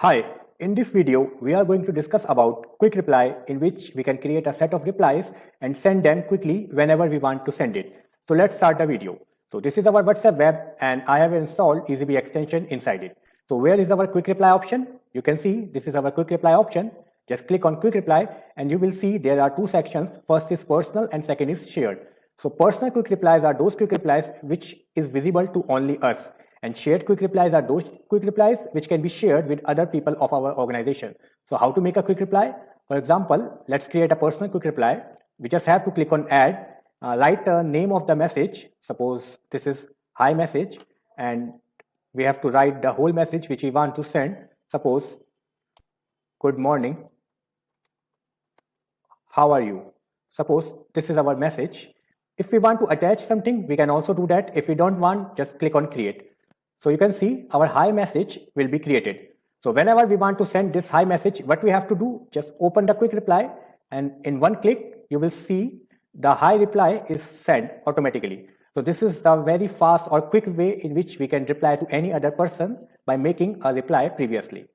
Hi, in this video, we are going to discuss about quick reply in which we can create a set of replies and send them quickly whenever we want to send it. So let's start the video. So this is our WhatsApp web and I have installed Eazybe extension inside it. So where is our quick reply option? You can see this is our quick reply option. Just click on quick reply and you will see there are two sections. First is personal and second is shared. So personal quick replies are those quick replies which is visible to only us. And shared quick replies are those quick replies which can be shared with other people of our organization. So how to make a quick reply? For example, let's create a personal quick reply. We just have to click on add, write the name of the message. Suppose this is hi message and we have to write the whole message which we want to send. Suppose good morning, how are you? Suppose this is our message. If we want to attach something, we can also do that. If we don't want, just click on create. So you can see our hi message will be created. So whenever we want to send this hi message, what we have to do, just open the quick reply and in one click, you will see the hi reply is sent automatically. So this is the very fast or quick way in which we can reply to any other person by making a reply previously.